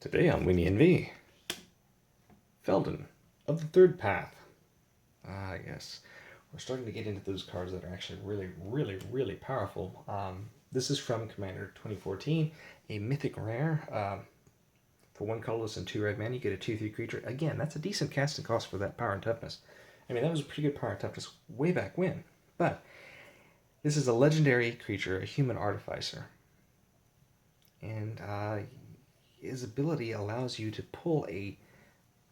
Today on Weenie and V, Feldon of the Third Path. Yes. We're starting to get into those cards that are actually really powerful. This is from Commander 2014, a mythic rare. For 1 colorless and 2 red mana, you get a 2/3 creature. Again, that's a decent casting cost for that power and toughness. I mean, that was a pretty good power and toughness way back when. But this is a legendary creature, a human artificer. And his ability allows you to pull a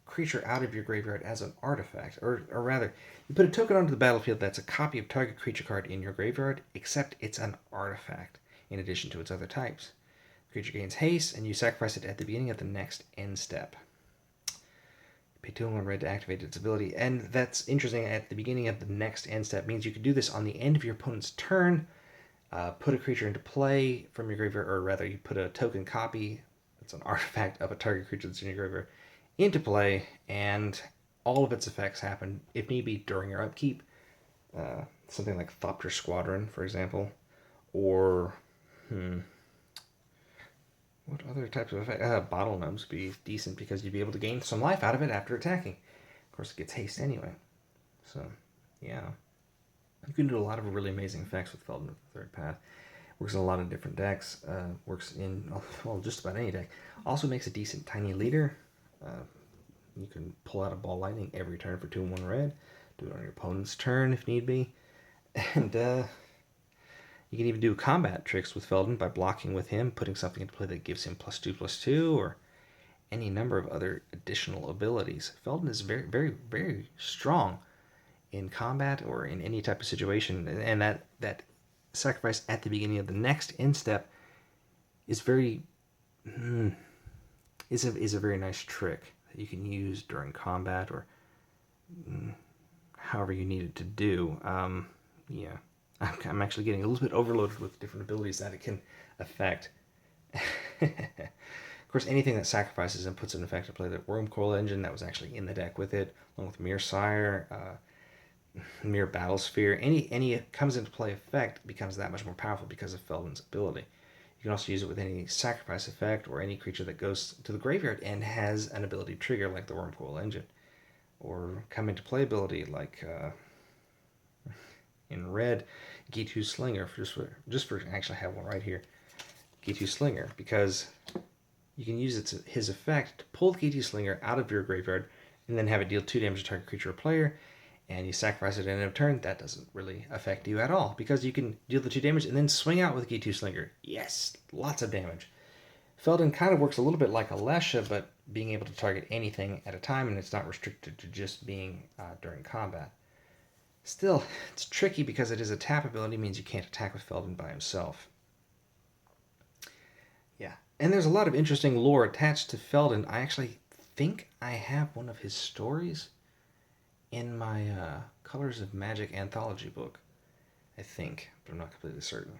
creature out of your graveyard as an artifact, or rather, you put a token onto the battlefield that's a copy of target creature card in your graveyard, except it's an artifact in addition to its other types. The creature gains haste, and you sacrifice it at the beginning of the next end step. Pay 2 and 1 red to activate its ability, and that's interesting. At the beginning of the next end step means you could do this on the end of your opponent's turn. Put a creature into play from your graveyard, or rather, you put a token copy, it's an artifact of a target creature that's in your graveyard, into play, and all of its effects happen, if need be, during your upkeep. Something like Thopter Squadron, for example, or what other types of effects? Bottle Gnomes would be decent because you'd be able to gain some life out of it after attacking. Of course, it gets haste anyway. So, yeah. You can do a lot of really amazing effects with Feldon of the Third Path. Works in a lot of different decks. Works in, well, just about any deck. Also makes a decent tiny leader. You can pull out a Ball Lightning every turn for 2 and 1 red. Do it on your opponent's turn if need be. And you can even do combat tricks with Feldon by blocking with him, putting something into play that gives him +2/+2, or any number of other additional abilities. Feldon is very strong in combat or in any type of situation, and that sacrifice at the beginning of the next end step is is a very nice trick that you can use during combat or however you need it to do. Yeah, I'm actually getting a little bit overloaded with different abilities that it can affect. Of course, anything that sacrifices and puts an effect to play, the Wormcoil Engine that was actually in the deck with it, along with Mirror Sire, Mirror Battlesphere, any comes into play effect becomes that much more powerful because of Feldon's ability. You can also use it with any sacrifice effect or any creature that goes to the graveyard and has an ability trigger like the Wormcoil Engine, or come into play ability like in red, G2 Slinger. Just for actually I have one right here, G2 Slinger, because you can use his effect to pull the G2 Slinger out of your graveyard and then have it deal 2 damage to target creature or player, and you sacrifice it at the end of turn. That doesn't really affect you at all because you can deal the 2 damage and then swing out with G2 Slinger. Yes, lots of damage. Feldon kind of works a little bit like a Lesha, but being able to target anything at a time, and it's not restricted to just being during combat. Still, it's tricky because it is a tap ability, means you can't attack with Feldon by himself. Yeah, and there's a lot of interesting lore attached to Feldon. I actually think I have one of his stories in my Colors of Magic anthology book. I think, but I'm not completely certain.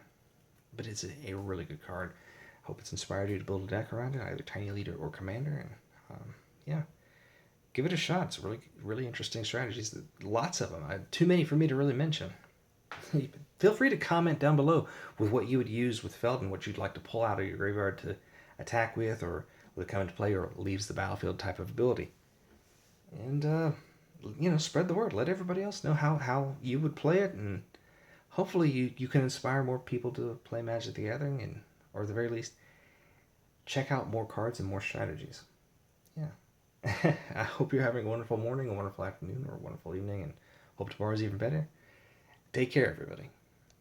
But it's a really good card. I hope it's inspired you to build a deck around it, either Tiny Leader or Commander. And yeah, give it a shot. It's really interesting strategies. Lots of them. Too many for me to really mention. Feel free to comment down below with what you would use with Feldon, what you'd like to pull out of your graveyard to attack with, or with come into play, or leaves the battlefield type of ability. And spread the word. Let everybody else know how you would play it, and hopefully you can inspire more people to play Magic the Gathering, and or at the very least, check out more cards and more strategies. Yeah. I hope you're having a wonderful morning, a wonderful afternoon, or a wonderful evening, and hope tomorrow's even better. Take care, everybody.